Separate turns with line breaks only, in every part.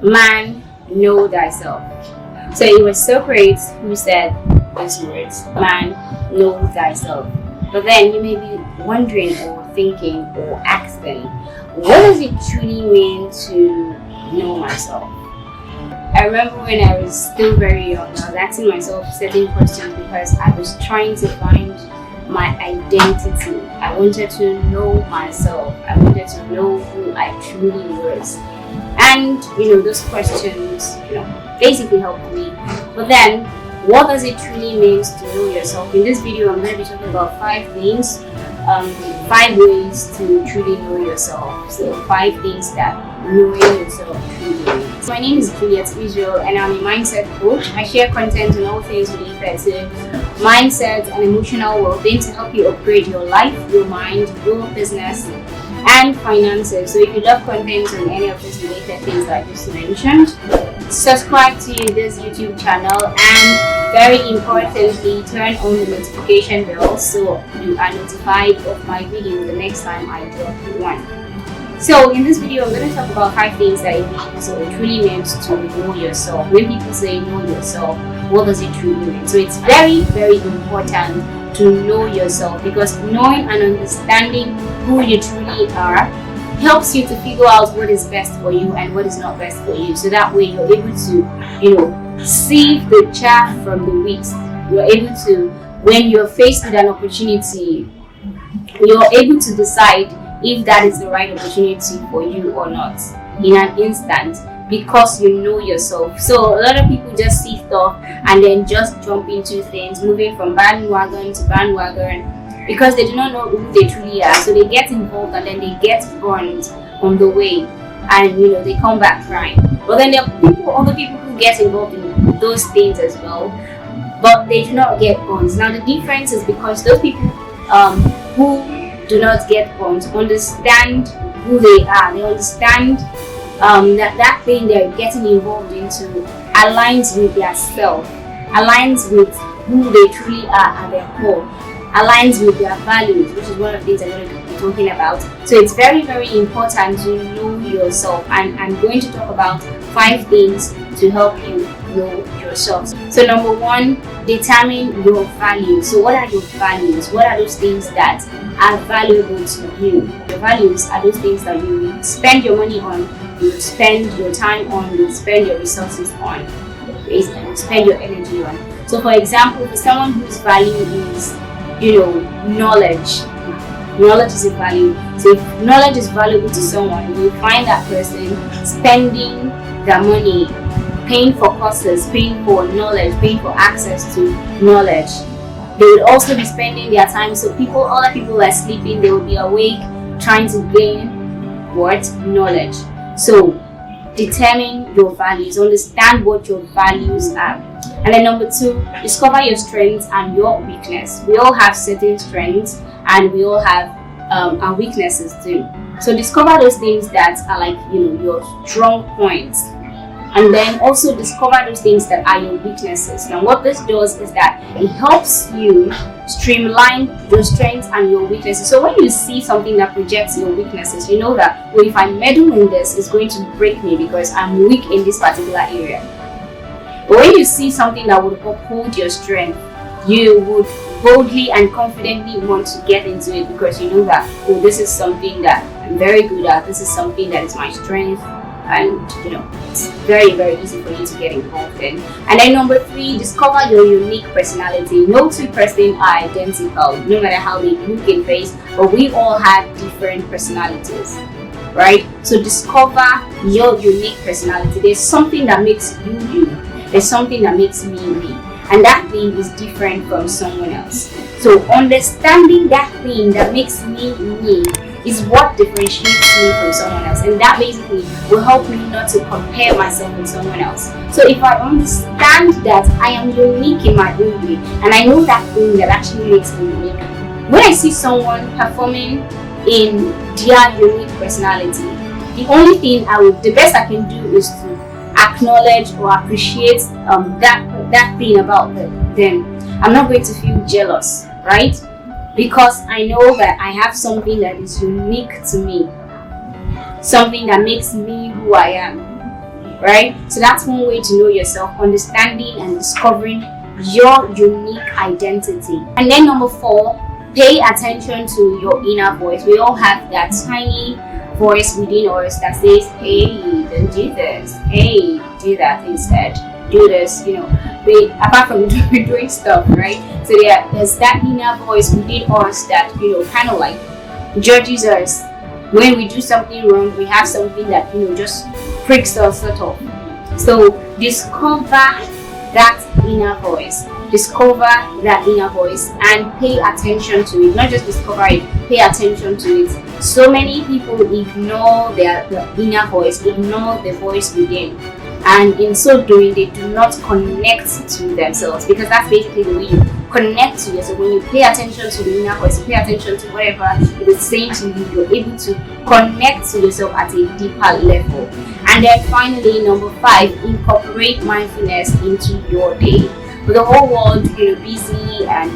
Man, know thyself. So it was Socrates who said these words, man, know thyself. But then you may be wondering or thinking or asking, what does it truly mean to know myself? I remember when I was still very young, I was asking myself certain questions because I was trying to find my identity. I wanted to know myself. I wanted to know who I truly was. And those questions, basically helped me. But then, what does it truly mean to know yourself? In this video, I'm going to be talking about 5 things, 5 ways to truly know yourself. So 5 things that knowing yourself truly means. My name is 𝐓𝐶𝐞 𝐌𝐚𝐠𝐧𝐞 and I'm a mindset coach. I share content on all things related to mindset and emotional well-being to help you upgrade your life, your mind, your business, and finances. So if you love content on any of these related things that I just mentioned, subscribe to this YouTube channel and very importantly, turn on the notification bell so you are notified of my video the next time I drop one. So in this video, I'm going to talk about 5 things that it means or it truly means to know yourself. When people say know yourself, what does it truly mean? So it's very, very important to know yourself because knowing and understanding who you truly are helps you to figure out what is best for you and what is not best for you. So that way you're able to, sieve the chaff from the wheat. You're able to, when you're faced with an opportunity, you're able to decide if that is the right opportunity for you or not in an instant because you know yourself. So a lot of people just see stuff and then just jump into things, moving from bandwagon to bandwagon because they do not know who they truly are. So they get involved and then they get burned on the way and they come back crying. But then there are other people who get involved in those things as well, but they do not get burned. Now the difference is because those people who do not get burned understand who they are. They understand that thing they're getting involved into aligns with their self, aligns with who they truly are at their core, aligns with their values, which is one of the things I'm going to be talking about. So it's very, very important to know yourself, and I'm going to talk about 5 things to help you know yourself. So number 1, determine your values. So what are your values? What are those things that are valuable to you? Your values are those things that you will spend your money on, you will spend your time on, you will spend your resources on, you will spend your energy on. So for example, for someone whose value is knowledge. Knowledge is a value. So if knowledge is valuable to someone, you will find that person spending their money, paying for courses, paying for knowledge, paying for access to knowledge. They will also be spending their time. So other people are sleeping, they will be awake trying to gain what? Knowledge. So determine your values, understand what your values are. And then number 2, discover your strengths and your weakness. We all have certain strengths and we all have our weaknesses too. So discover those things that are like your strong points, and then also discover those things that are your weaknesses. Now what this does is that it helps you streamline your strengths and your weaknesses. So when you see something that projects your weaknesses, you know that, well, if I meddle in this, it's going to break me because I'm weak in this particular area. But when you see something that would uphold your strength, you would boldly and confidently want to get into it because you know that, oh, this is something that I'm very good at, this is something that is my strength, and it's very, very easy for you to get involved in. And then number 3, discover your unique personality. No 2 persons are identical, no matter how they look in face, but we all have different personalities, right? So discover your unique personality. There's something that makes you you. There's something that makes me me, and that thing is different from someone else. So understanding that thing that makes me me is what differentiates me from someone else, and that basically will help me not to compare myself with someone else. So if I understand that I am unique in my own way, and I know that thing that actually makes me unique, when I see someone performing in their unique personality, the best I can do is to acknowledge or appreciate that thing about them. I'm not going to feel jealous, right? Because I know that I have something that is unique to me, something that makes me who I am. right? So that's one way to know yourself, understanding and discovering your unique identity. And then number 4, pay attention to your inner voice. We all have that tiny voice within us that says, hey, don't do this, hey, do that instead, do this, apart from doing stuff, right? So there's that inner voice within us that, kind of like judges us. When we do something wrong, we have something that, just pricks us sort of. So discover that inner voice. Discover that inner voice and pay attention to it. Not just discover it, pay attention to it. So many people ignore their inner voice, ignore the voice within. And in so doing, they do not connect to themselves, because that's basically the way you connect to yourself. When you pay attention to the inner voice, you pay attention to whatever it is saying to you, you're able to connect to yourself at a deeper level. And then finally, number 5, incorporate mindfulness into your day. With the whole world, busy and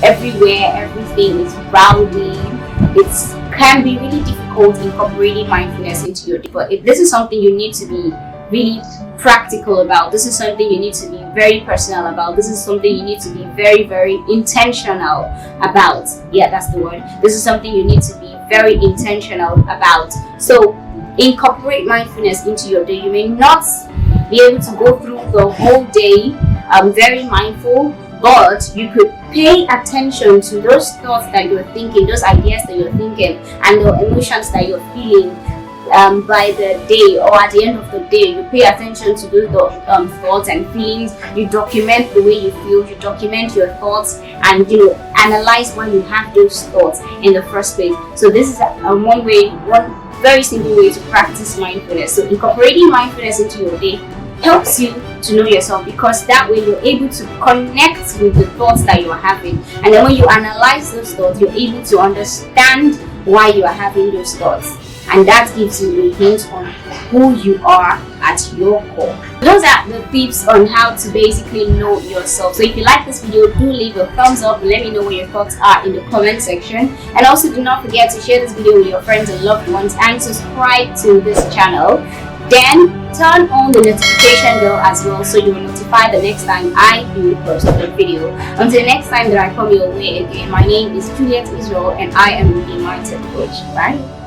everywhere, everything is rowdy, it can be really difficult incorporating mindfulness into your day. But this is something you need to be really practical about. This is something you need to be very personal about. This is something you need to be very, very intentional about. Yeah, that's the word. This is something you need to be very intentional about. So incorporate mindfulness into your day. You may not be able to go through the whole day very mindful, but you could pay attention to those thoughts that you're thinking, those ideas that you're thinking, and the emotions that you're feeling by the day, or at the end of the day. You pay attention to those thoughts and feelings. You document the way you feel, you document your thoughts, and analyze why you have those thoughts in the first place. So this is one very simple way to practice mindfulness. So incorporating mindfulness into your day helps you to know yourself, because that way you're able to connect with the thoughts that you're having, and then when you analyze those thoughts, you're able to understand why you are having those thoughts, and that gives you a hint on who you are at your core. Those are the tips on how to basically know yourself. So if you like this video, do leave a thumbs up and let me know what your thoughts are in the comment section. And also do not forget to share this video with your friends and loved ones, and subscribe to this channel. Then turn on the notification bell as well, so you will notify the next time I do post a video. Until next time that I come your way again, my name is 𝐓𝐶 𝐞 𝐌𝐚𝐠𝐧𝐞, and I am the mindset coach. Bye.